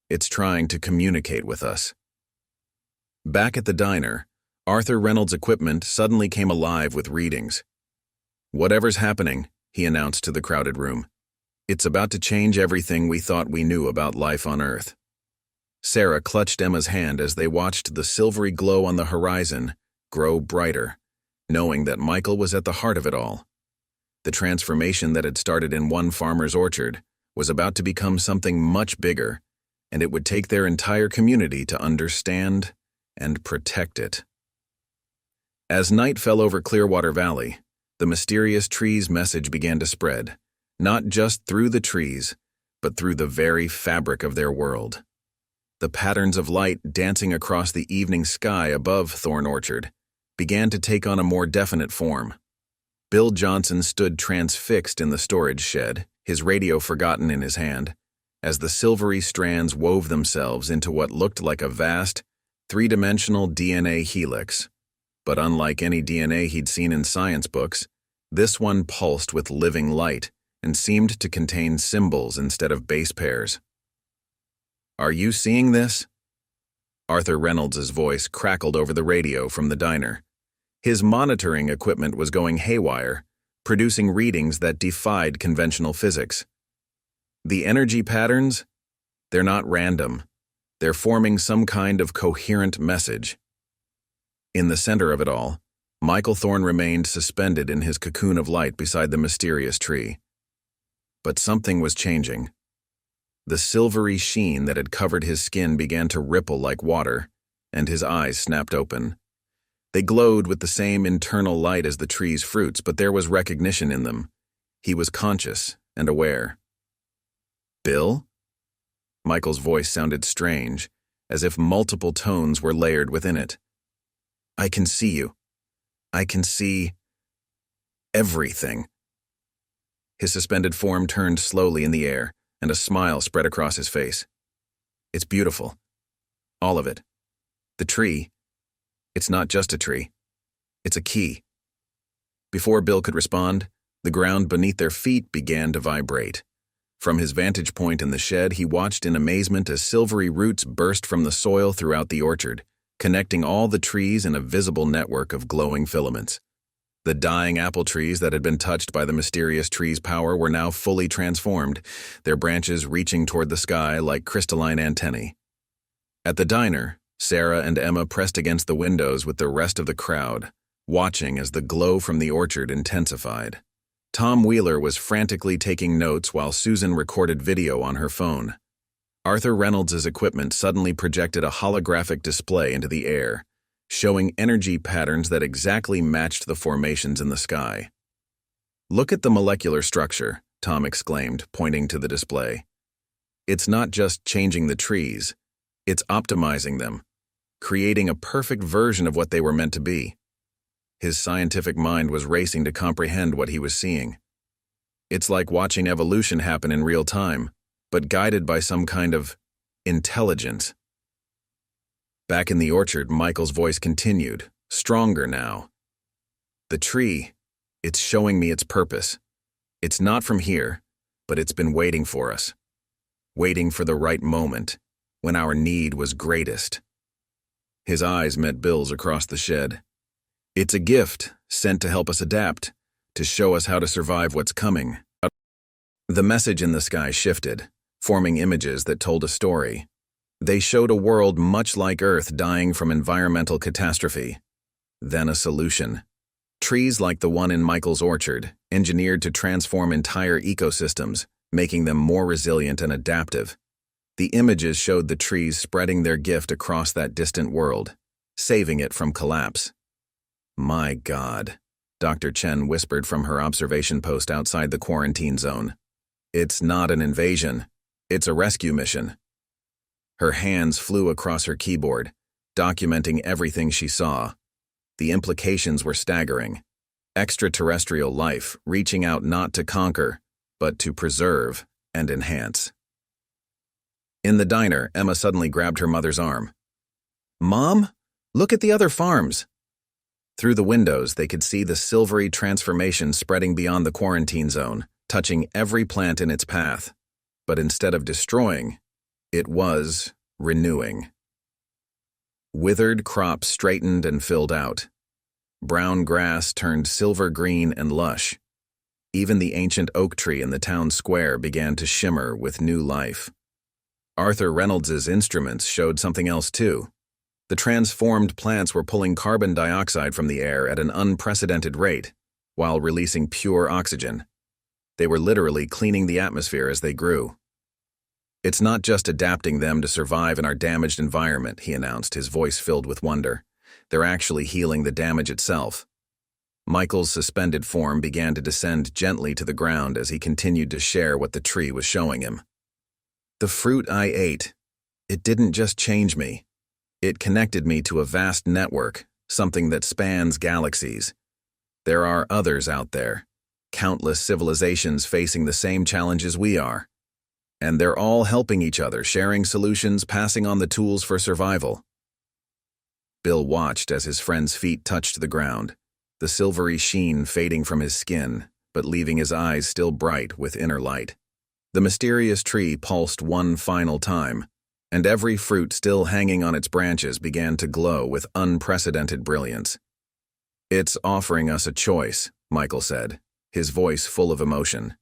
A: It's trying to communicate with us." Back at the diner, Arthur Reynolds' equipment suddenly came alive with readings. "Whatever's happening," he announced to the crowded room, "it's about to change everything we thought we knew about life on Earth." Sarah clutched Emma's hand as they watched the silvery glow on the horizon grow brighter, knowing that Michael was at the heart of it all. The transformation that had started in one farmer's orchard was about to become something much bigger, and it would take their entire community to understand and protect it. As night fell over Clearwater Valley, the mysterious tree's message began to spread, not just through the trees, but through the very fabric of their world. The patterns of light dancing across the evening sky above Thorne Orchard began to take on a more definite form. Bill Johnson stood transfixed in the storage shed, his radio forgotten in his hand, as the silvery strands wove themselves into what looked like a vast, three-dimensional DNA helix. But unlike any DNA he'd seen in science books, this one pulsed with living light and seemed to contain symbols instead of base pairs. "Are you seeing this?" Arthur Reynolds' voice crackled over the radio from the diner. His monitoring equipment was going haywire, producing readings that defied conventional physics. The energy patterns? They're not random. They're forming some kind of coherent message. In the center of it all, Michael Thorne remained suspended in his cocoon of light beside the mysterious tree. But something was changing. The silvery sheen that had covered his skin began to ripple like water, and his eyes snapped open. They glowed with the same internal light as the tree's fruits, but there was recognition in them. He was conscious and aware. "Bill?" Michael's voice sounded strange, as if multiple tones were layered within it. "I can see you. I can see everything." His suspended form turned slowly in the air, and a smile spread across his face. "It's beautiful. All of it. The tree. It's not just a tree. It's a key." Before Bill could respond, the ground beneath their feet began to vibrate. From his vantage point in the shed, he watched in amazement as silvery roots burst from the soil throughout the orchard, connecting all the trees in a visible network of glowing filaments. The dying apple trees that had been touched by the mysterious tree's power were now fully transformed, their branches reaching toward the sky like crystalline antennae. At the diner, Sarah and Emma pressed against the windows with the rest of the crowd, watching as the glow from the orchard intensified. Tom Wheeler was frantically taking notes while Susan recorded video on her phone. Arthur Reynolds' equipment suddenly projected a holographic display into the air, showing energy patterns that exactly matched the formations in the sky. "Look at the molecular structure," Tom exclaimed, pointing to the display. "It's not just changing the trees, it's optimizing them, creating a perfect version of what they were meant to be." His scientific mind was racing to comprehend what he was seeing. It's like watching evolution happen in real time, but guided by some kind of intelligence. Back in the orchard, Michael's voice continued, stronger now. "The tree, it's showing me its purpose. It's not from here, but it's been waiting for us. Waiting for the right moment, when our need was greatest." His eyes met Bill's across the shed. "It's a gift, sent to help us adapt, to show us how to survive what's coming." The message in the sky shifted, forming images that told a story. They showed a world much like Earth dying from environmental catastrophe. Then a solution. Trees like the one in Michael's orchard, engineered to transform entire ecosystems, making them more resilient and adaptive. The images showed the trees spreading their gift across that distant world, saving it from collapse. My God, Dr. Chen whispered from her observation post outside the quarantine zone. It's not an invasion. It's a rescue mission. Her hands flew across her keyboard, documenting everything she saw. The implications were staggering. Extraterrestrial life reaching out not to conquer, but to preserve and enhance. In the diner, Emma suddenly grabbed her mother's arm. "Mom, look at the other farms." Through the windows, they could see the silvery transformation spreading beyond the quarantine zone, touching every plant in its path. But instead of destroying, it was renewing. Withered crops straightened and filled out. Brown grass turned silver green and lush. Even the ancient oak tree in the town square began to shimmer with new life. Arthur Reynolds's instruments showed something else too. The transformed plants were pulling carbon dioxide from the air at an unprecedented rate, while releasing pure oxygen. They were literally cleaning the atmosphere as they grew. "It's not just adapting them to survive in our damaged environment," he announced, his voice filled with wonder. "They're actually healing the damage itself." Michael's suspended form began to descend gently to the ground as he continued to share what the tree was showing him. "The fruit I ate, it didn't just change me. It connected me to a vast network, something that spans galaxies. There are others out there, countless civilizations facing the same challenges we are. And they're all helping each other, sharing solutions, passing on the tools for survival." Bill watched as his friend's feet touched the ground, the silvery sheen fading from his skin, but leaving his eyes still bright with inner light. The mysterious tree pulsed one final time, and every fruit still hanging on its branches began to glow with unprecedented brilliance. "It's offering us a choice," Michael said, his voice full of emotion.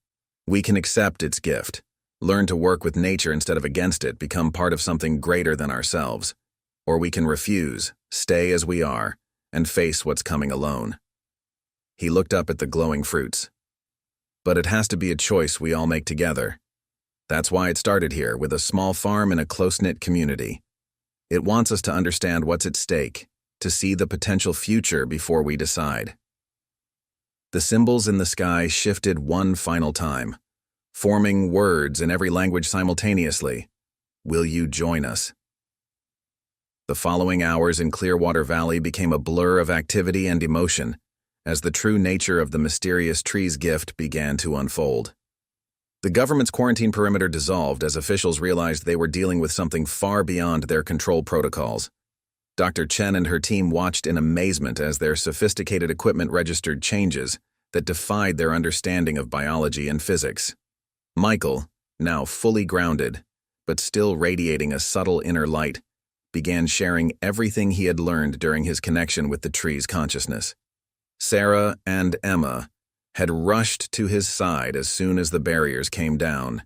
A: "We can accept its gift, learn to work with nature instead of against it, become part of something greater than ourselves. Or we can refuse, stay as we are, and face what's coming alone." He looked up at the glowing fruits. "But it has to be a choice we all make together. That's why it started here, with a small farm in a close-knit community. It wants us to understand what's at stake, to see the potential future before we decide." The symbols in the sky shifted one final time, forming words in every language simultaneously. "Will you join us?" The following hours in Clearwater Valley became a blur of activity and emotion, as the true nature of the mysterious tree's gift began to unfold. The government's quarantine perimeter dissolved as officials realized they were dealing with something far beyond their control protocols. Dr. Chen and her team watched in amazement as their sophisticated equipment registered changes that defied their understanding of biology and physics. Michael, now fully grounded, but still radiating a subtle inner light, began sharing everything he had learned during his connection with the tree's consciousness. Sarah and Emma had rushed to his side as soon as the barriers came down,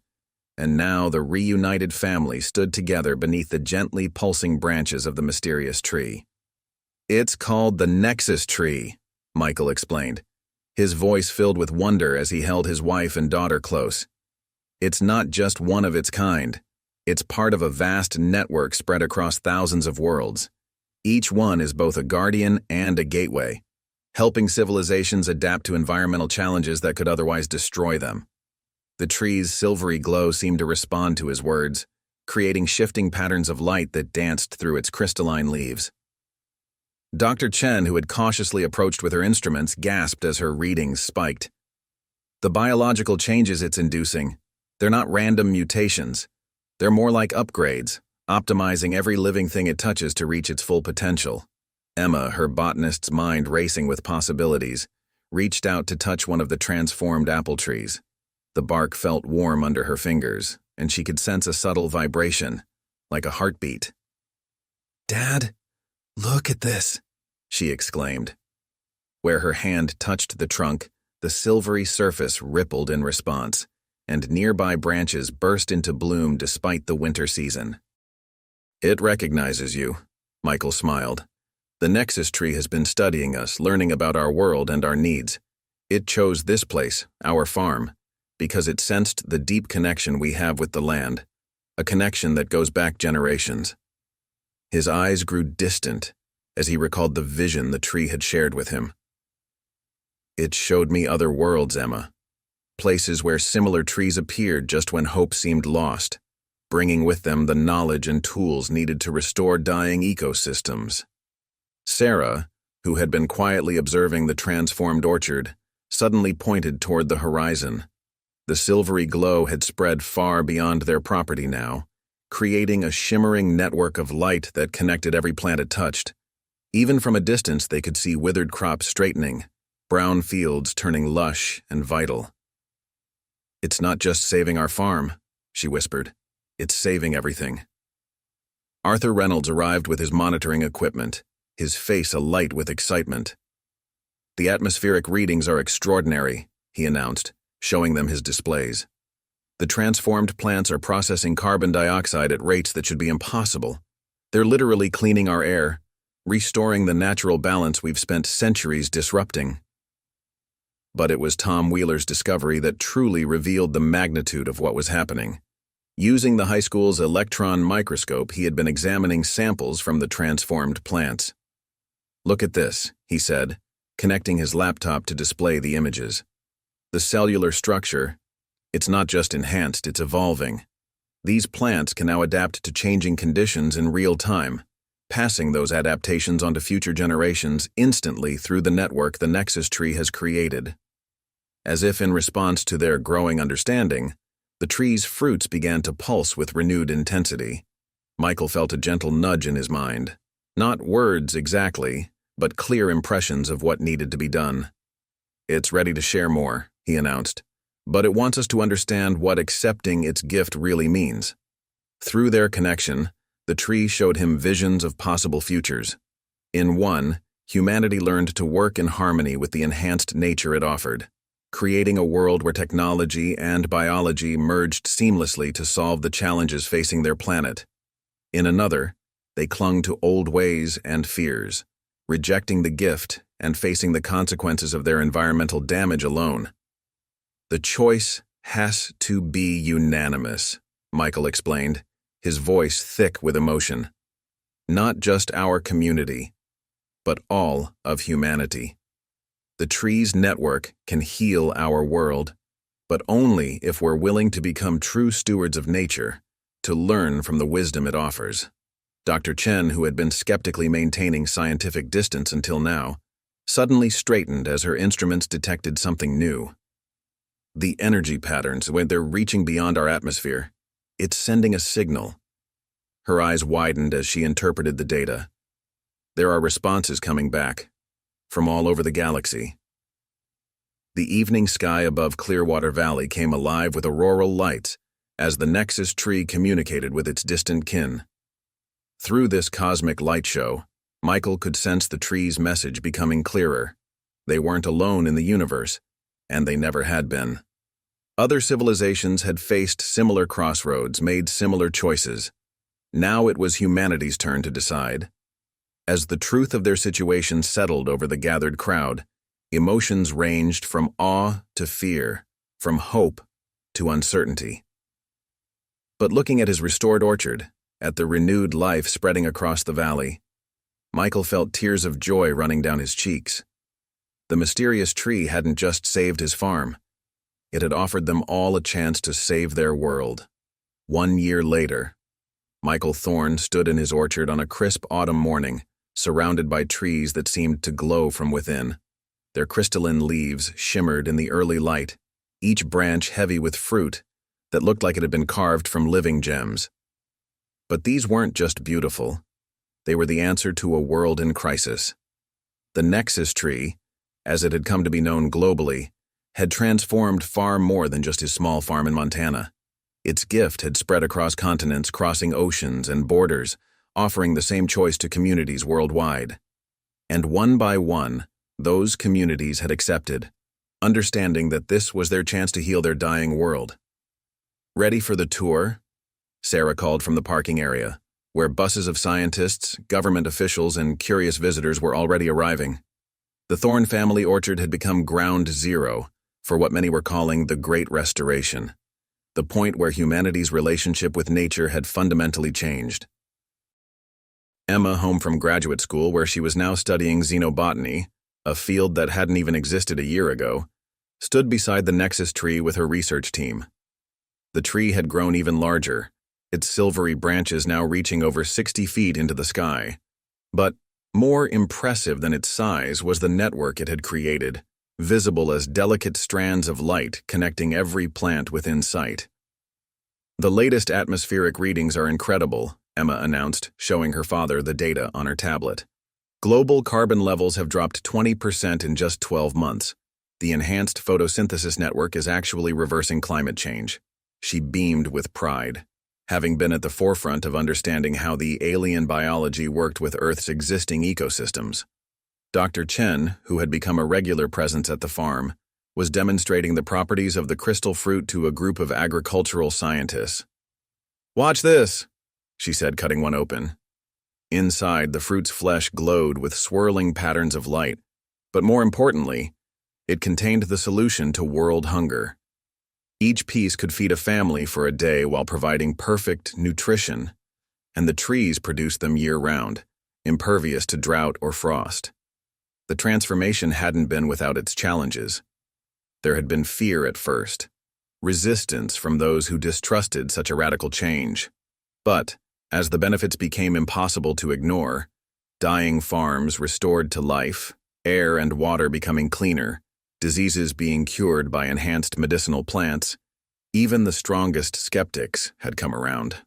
A: and now the reunited family stood together beneath the gently pulsing branches of the mysterious tree. "It's called the Nexus Tree," Michael explained, his voice filled with wonder as he held his wife and daughter close. "It's not just one of its kind. It's part of a vast network spread across thousands of worlds. Each one is both a guardian and a gateway, helping civilizations adapt to environmental challenges that could otherwise destroy them." The tree's silvery glow seemed to respond to his words, creating shifting patterns of light that danced through its crystalline leaves. Dr. Chen, who had cautiously approached with her instruments, gasped as her readings spiked. "The biological changes it's inducing, they're not random mutations. They're more like upgrades, optimizing every living thing it touches to reach its full potential." Emma, her botanist's mind racing with possibilities, reached out to touch one of the transformed apple trees. The bark felt warm under her fingers, and she could sense a subtle vibration, like a heartbeat. "Dad, look at this," she exclaimed. Where her hand touched the trunk, the silvery surface rippled in response, and nearby branches burst into bloom despite the winter season. "It recognizes you," Michael smiled. "The Nexus Tree has been studying us, learning about our world and our needs. It chose this place, our farm, because it sensed the deep connection we have with the land, a connection that goes back generations." His eyes grew distant as he recalled the vision the tree had shared with him. "It showed me other worlds, Emma. Places where similar trees appeared just when hope seemed lost, bringing with them the knowledge and tools needed to restore dying ecosystems." Sarah, who had been quietly observing the transformed orchard, suddenly pointed toward the horizon. The silvery glow had spread far beyond their property now, creating a shimmering network of light that connected every plant it touched. Even from a distance, they could see withered crops straightening, brown fields turning lush and vital. "It's not just saving our farm," she whispered. "It's saving everything." Arthur Reynolds arrived with his monitoring equipment, his face alight with excitement. "The atmospheric readings are extraordinary," he announced, showing them his displays. "The transformed plants are processing carbon dioxide at rates that should be impossible. They're literally cleaning our air, restoring the natural balance we've spent centuries disrupting." But it was Tom Wheeler's discovery that truly revealed the magnitude of what was happening. Using the high school's electron microscope, he had been examining samples from the transformed plants. "Look at this," he said, connecting his laptop to display the images. "The cellular structure, it's not just enhanced, it's evolving. These plants can now adapt to changing conditions in real time, passing those adaptations onto future generations instantly through the network the Nexus tree has created." As if in response to their growing understanding, the tree's fruits began to pulse with renewed intensity. Michael felt a gentle nudge in his mind. Not words exactly, but clear impressions of what needed to be done. "It's ready to share more," he announced, "but it wants us to understand what accepting its gift really means." Through their connection, the tree showed him visions of possible futures. In one, humanity learned to work in harmony with the enhanced nature it offered, creating a world where technology and biology merged seamlessly to solve the challenges facing their planet. In another, they clung to old ways and fears, rejecting the gift and facing the consequences of their environmental damage alone. "The choice has to be unanimous," Michael explained, his voice thick with emotion. "Not just our community, but all of humanity. The tree's network can heal our world, but only if we're willing to become true stewards of nature, to learn from the wisdom it offers." Dr. Chen, who had been skeptically maintaining scientific distance until now, suddenly straightened as her instruments detected something new. "The energy patterns, when they're reaching beyond our atmosphere, it's sending a signal." Her eyes widened as she interpreted the data. "There are responses coming back, from all over the galaxy." The evening sky above Clearwater Valley came alive with auroral lights as the Nexus tree communicated with its distant kin. Through this cosmic light show, Michael could sense the tree's message becoming clearer. They weren't alone in the universe, and they never had been. Other civilizations had faced similar crossroads, made similar choices. Now it was humanity's turn to decide. As the truth of their situation settled over the gathered crowd, emotions ranged from awe to fear, from hope to uncertainty. But looking at his restored orchard, at the renewed life spreading across the valley, Michael felt tears of joy running down his cheeks. The mysterious tree hadn't just saved his farm. It had offered them all a chance to save their world. 1 year later, Michael Thorne stood in his orchard on a crisp autumn morning, surrounded by trees that seemed to glow from within. Their crystalline leaves shimmered in the early light, each branch heavy with fruit that looked like it had been carved from living gems. But these weren't just beautiful. They were the answer to a world in crisis. The Nexus tree, as it had come to be known globally, had transformed far more than just his small farm in Montana. Its gift had spread across continents, crossing oceans and borders, offering the same choice to communities worldwide. And one by one, those communities had accepted, understanding that this was their chance to heal their dying world. "Ready for the tour?" Sarah called from the parking area, where buses of scientists, government officials, and curious visitors were already arriving. The Thorne family orchard had become ground zero for what many were calling the Great Restoration, the point where humanity's relationship with nature had fundamentally changed. Emma, home from graduate school where she was now studying xenobotany, a field that hadn't even existed a year ago, stood beside the Nexus tree with her research team. The tree had grown even larger, its silvery branches now reaching over 60 feet into the sky. But more impressive than its size was the network it had created, visible as delicate strands of light connecting every plant within sight. "The latest atmospheric readings are incredible," Emma announced, showing her father the data on her tablet. "Global carbon levels have dropped 20% in just 12 months. The enhanced photosynthesis network is actually reversing climate change." She beamed with pride, having been at the forefront of understanding how the alien biology worked with Earth's existing ecosystems. Dr. Chen, who had become a regular presence at the farm, was demonstrating the properties of the crystal fruit to a group of agricultural scientists. "Watch this," she said, cutting one open. Inside, the fruit's flesh glowed with swirling patterns of light, but more importantly, it contained the solution to world hunger. Each piece could feed a family for a day while providing perfect nutrition, and the trees produced them year-round, impervious to drought or frost. The transformation hadn't been without its challenges. There had been fear at first, resistance from those who distrusted such a radical change. But, as the benefits became impossible to ignore, dying farms restored to life, air and water becoming cleaner, diseases being cured by enhanced medicinal plants, even the strongest skeptics had come around.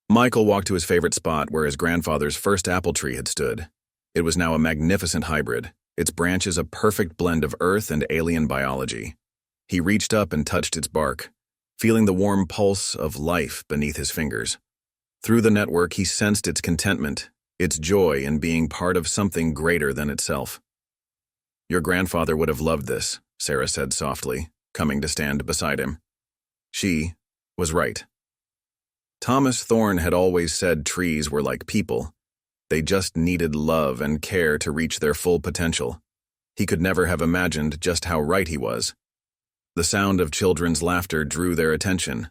A: Michael walked to his favorite spot where his grandfather's first apple tree had stood. It was now a magnificent hybrid, its branches a perfect blend of earth and alien biology. He reached up and touched its bark, feeling the warm pulse of life beneath his fingers. Through the network, he sensed its contentment, its joy in being part of something greater than itself. "Your grandfather would have loved this," Sarah said softly, coming to stand beside him. She was right. Thomas Thorne had always said trees were like people. They just needed love and care to reach their full potential. He could never have imagined just how right he was. The sound of children's laughter drew their attention.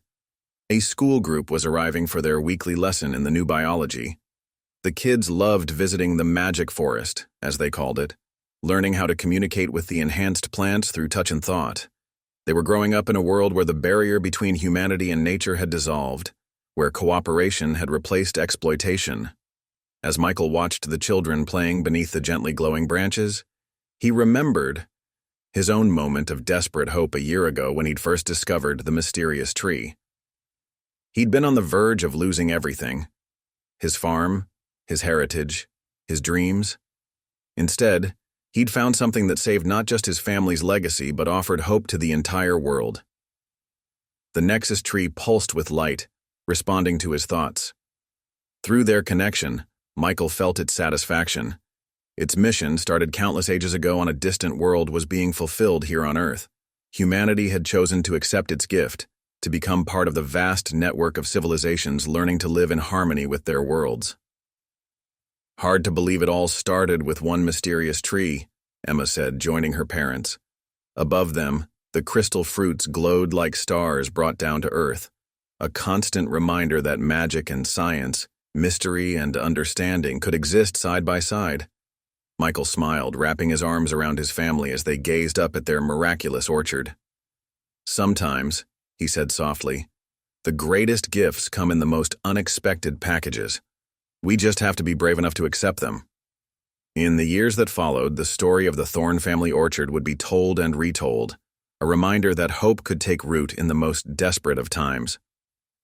A: A school group was arriving for their weekly lesson in the new biology. The kids loved visiting the magic forest, as they called it, learning how to communicate with the enhanced plants through touch and thought. They were growing up in a world where the barrier between humanity and nature had dissolved, where cooperation had replaced exploitation. As Michael watched the children playing beneath the gently glowing branches, he remembered his own moment of desperate hope a year ago when he'd first discovered the mysterious tree. He'd been on the verge of losing everything: his farm, his heritage, his dreams. Instead, he'd found something that saved not just his family's legacy but offered hope to the entire world. The Nexus tree pulsed with light, responding to his thoughts. Through their connection, Michael felt its satisfaction. Its mission, started countless ages ago on a distant world, was being fulfilled here on Earth. Humanity had chosen to accept its gift, to become part of the vast network of civilizations learning to live in harmony with their worlds. "Hard to believe it all started with one mysterious tree," Emma said, joining her parents. Above them, the crystal fruits glowed like stars brought down to Earth, a constant reminder that magic and science, mystery and understanding could exist side by side. Michael smiled, wrapping his arms around his family as they gazed up at their miraculous orchard. "Sometimes," he said softly, "the greatest gifts come in the most unexpected packages. We just have to be brave enough to accept them." In the years that followed, the story of the Thorne family orchard would be told and retold, a reminder that hope could take root in the most desperate of times.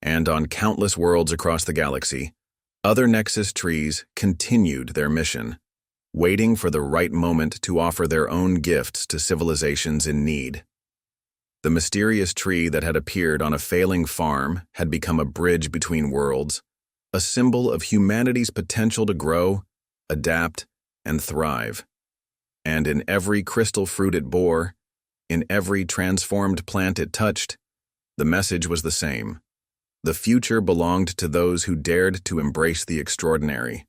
A: And on countless worlds across the galaxy, other Nexus trees continued their mission, waiting for the right moment to offer their own gifts to civilizations in need. The mysterious tree that had appeared on a failing farm had become a bridge between worlds, a symbol of humanity's potential to grow, adapt, and thrive. And in every crystal fruit it bore, in every transformed plant it touched, the message was the same. The future belonged to those who dared to embrace the extraordinary.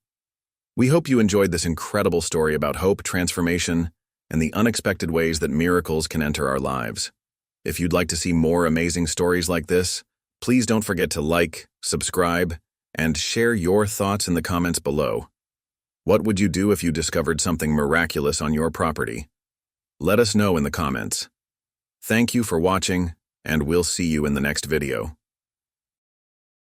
A: We hope you enjoyed this incredible story about hope, transformation, and the unexpected ways that miracles can enter our lives. If you'd like to see more amazing stories like this, please don't forget to like, subscribe, and share your thoughts in the comments below. What would you do if you discovered something miraculous on your property? Let us know in the comments. Thank you for watching, and we'll see you in the next video.